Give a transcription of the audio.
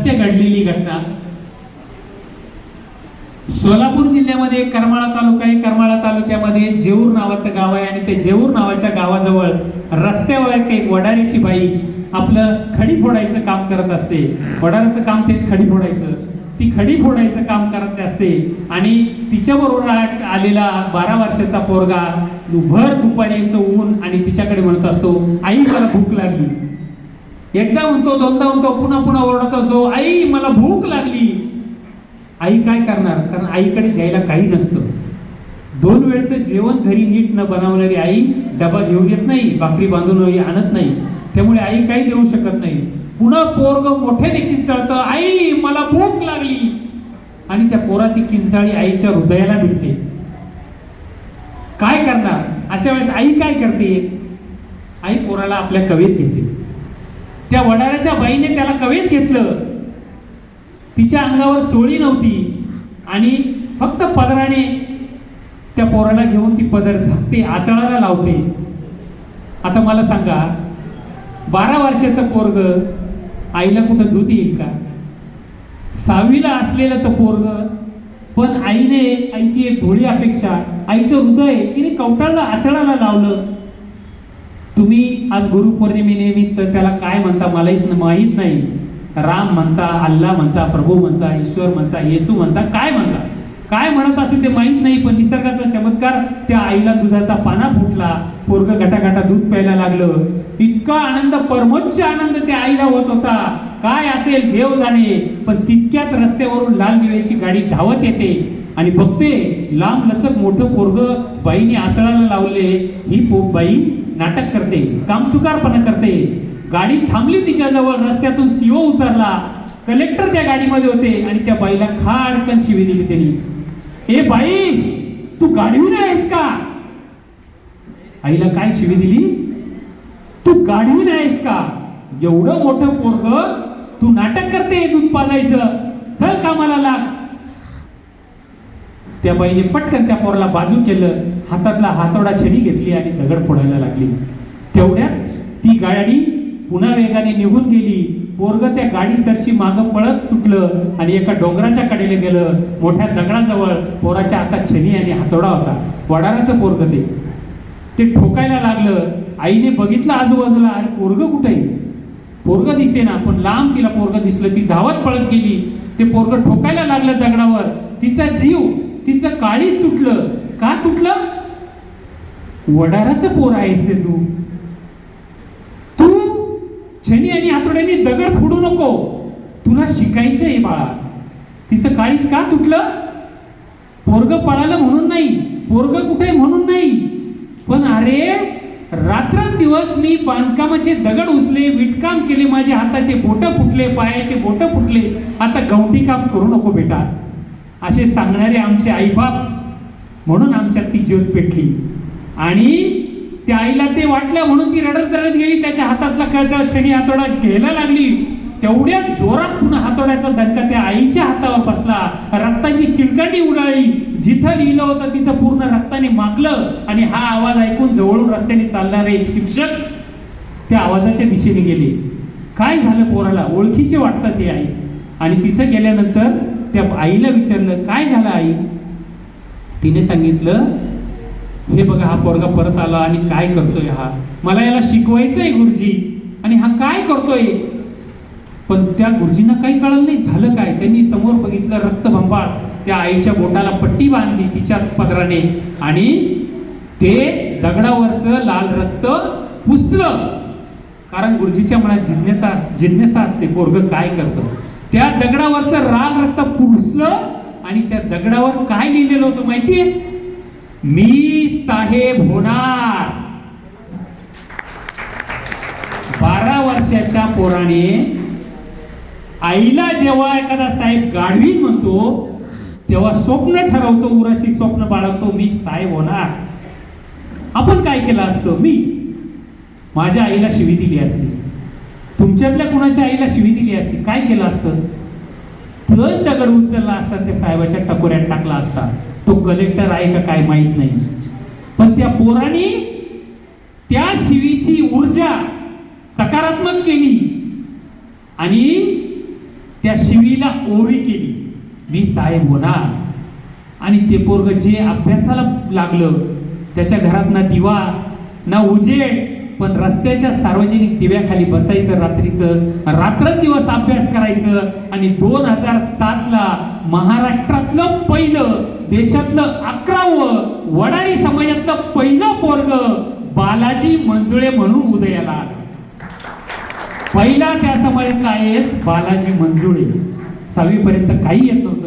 सत्य घडलेली घटना. सोलापूर जिल्ह्यामध्ये करमाळा तालुका आहे. करमाळा तालुक्यामध्ये जेऊर नावाचं गाव आहे आणि ते जेऊर नावाच्या गावाजवळ रस्त्यावर एक वडाऱ्याची बाई आपलं खडी फोडायचं काम करत असते. वडाऱ्याचं काम तेच, खडी फोडायचं. ती खडी फोडायचं काम करत असते आणि तिच्याबरोबर आलेला 12 वर्षाचा पोरगा भर दुपारीचं ऊन आणि तिच्याकडे म्हणत असतो, आई मला भूक लागली. एकदा म्हणतो, दोनदा म्हणतो, पुन्हा पुन्हा ओरडत असतो, आई मला भूक लागली. आई काय करणार, कारण आईकडे द्यायला काही नसतं. 2 वेळचं जेवण घरी नीट न बनवणारी आई डबा घेऊन येत नाही, भाकरी बांधून आणत नाही, त्यामुळे आई काही देऊ शकत नाही. पुन्हा पोरग मोठ्याने किंचाळतं, आई मला भूक लागली. आणि त्या पोराची किंचाळी आईच्या हृदयाला मिळते. काय करणार अशा वेळेस आई काय करते, आई पोराला आपल्या कवेत घेते. त्या वडाऱ्याच्या बाईने त्याला कवेत घेतलं. तिच्या अंगावर चोळी नव्हती आणि फक्त पदराने त्या पोराला घेऊन ती पदर झाकते, आचळाला लावते. आता मला सांगा, 12 वर्षाचं पोरग आईला कुठं दूध येईल का? 6वीला असलेलं तर पोरग, पण आईची एक भोळी अपेक्षा, आईचं हृदय तिने कवटाळलं, आचळाला लावलं. तुम्ही आज गुरुपौर्णिमेनिमित्त त्याला काय म्हणता मला माहीत नाही. राम म्हणता, अल्लाह म्हणता, प्रभू म्हणता, ईश्वर म्हणता, येसू म्हणता, काय म्हणता, काय म्हणत असेल ते माहीत नाही. पण निसर्गाचा चमत्कार, त्या आईला दुधाचा पाना फुटला, पोरग गटागटा दूध प्यायला लागलं. इतका आनंद, परमोच्च आनंद त्या आईला होत होता. काय असेल देव जाणे. पण तितक्यात रस्त्यावरून लाल दिव्याची गाडी धावत येते आणि बघते लांब लचक मोठं पोरग बाईने आचळाला लावले. ही बाई नाटक करते, कामचुकारपणा करते. गाडी थांबली तिच्याजवळ, रस्त्यातून सीओ उतरला, कलेक्टर त्या गाडीमध्ये होते आणि त्या बाईला खाडकन शिवी दिली त्यांनी. ए बाई, तू गाडवी नाहीस का? आईला काय शिवी दिली? तू गाडवी नाहीस का? एवढं मोठं पोरग तू नाटक करते दूध पाजायचं, चल कामाला लाग. त्या बाईने पटकन त्या पोराला बाजू केलं, हातातला हातोडा छडी घेतली आणि दगड फोडायला लागली. तेवढ्यात ती गाडी पुन्हा वेगाने निघून गेली. पोरग त्या गाडी सरशी मागं पळत सुटलं आणि एका डोंगराच्या कडेला गेलं. मोठ्या दगडाजवळ पोराच्या हातात छडी आणि हातोडा होता. वडाराचं पोरग ते ठोकायला लागलं. आईने बघितलं आजूबाजूला, अरे पोरग कुठे आहे? पोरग दिसेना, पण लांब तिला पोरग दिसलं. ती धावत पळत गेली. ते पोरग ठोकायला लागलं दगडावर. तिचा जीव, तिचं काळीच तुटलं. का तुटलं? वडाराचं पोर आहेस तू छेनी आणि हातोड्याने दगड फोडू नको, तुला शिकायचंय बाळा. तिचं काळीच का तुटलं? पोरग पळालं म्हणून नाही, पोरग कुठे म्हणून नाही, पण अरे रात्रंदिवस मी बांधकामाचे दगड उचले, विटकाम केले, माझे हाताचे बोटं फुटले, पायाचे बोटं फुटले, आता गवटी काम करू नको बेटा, असे सांगणारे आमचे आईबाप. म्हणून आमच्यात ती ज्योत पेटली. आणि त्या आईला ते वाटलं म्हणून ती रडत रडत गेली. त्याच्या हातातला छडी हातोडा घ्यायला लागली. तेवढ्या जोरात पुन्हा हातोड्याचा धक्का त्या आईच्या हातावर बसला. रक्ताची चिलकांडी उडाली. जिथं लिहिलं होतं तिथं पूर्ण रक्ताने माखलं. आणि हा आवाज ऐकून जवळून रस्त्याने चालणारे एक शिक्षक त्या आवाजाच्या दिशेने गेले. काय झालं पोराला? ओळखीचे वाटतं ते आई. आणि तिथं गेल्यानंतर त्या आईला विचारलं, काय झालं आई? तिने सांगितलं, हे बघा हा पोरगा परत आला आणि काय करतोय हा, मला याला शिकवायचंय गुरुजी, आणि हा काय करतोय. पण त्या गुरुजींना काही कळलं नाही झालं काय. त्यांनी समोर बघितलं रक्तबंबाळ. त्या आईच्या बोटाला पट्टी बांधली तिच्याच पदराने आणि ते दगडावरचं लाल रक्त पुसलं. कारण गुरुजीच्या मनात जिज्ञासा असते, पोरग काय करतं. त्या दगडावरचं लाल रक्त पुसलं आणि त्या दगडावर काय लिहिलेलं होतं माहितीये? मी साहेब होणार. 12 वर्षाच्या पोराने आईला जेव्हा एखादा साहेब गाढवीन म्हणतो तेव्हा स्वप्न ठरवतो, उराशी स्वप्न बाळगतो, मी साहेब होणार. आपण काय केलं असतं? मी माझ्या आईला शिवी दिली असती, तुमच्यातल्या कुणाच्या आईला शिवी दिली असती, काय केलं असतं? तोच दगड उचलला असता, त्या साहेबाच्या टकोऱ्यात टाकला असता. तो कलेक्टर आहे का काय माहित नाही, पण त्या पोराने त्या शिवीची ऊर्जा सकारात्मक केली आणि त्या शिवीला ओवी केली, मी साहेब होणार. आणि ते पोरग जे अभ्यासाला लागलं, त्याच्या घरात ना दिवा ना उजेड, पण रस्त्याच्या सार्वजनिक दिव्याखाली बसायचं रात्रीचं, रात्रंदिवस अभ्यास करायचं. आणि 2007ला महाराष्ट्रातलं पहिलं, देशातलं 11वं, वडारी समाजातलं पहिलं पोरग बालाजी मंजुळे म्हणून उदयाला आलं. पहिला त्या समाजातला IAS बालाजी मंजुळे. 6वी पर्यंत काही येत नव्हतं.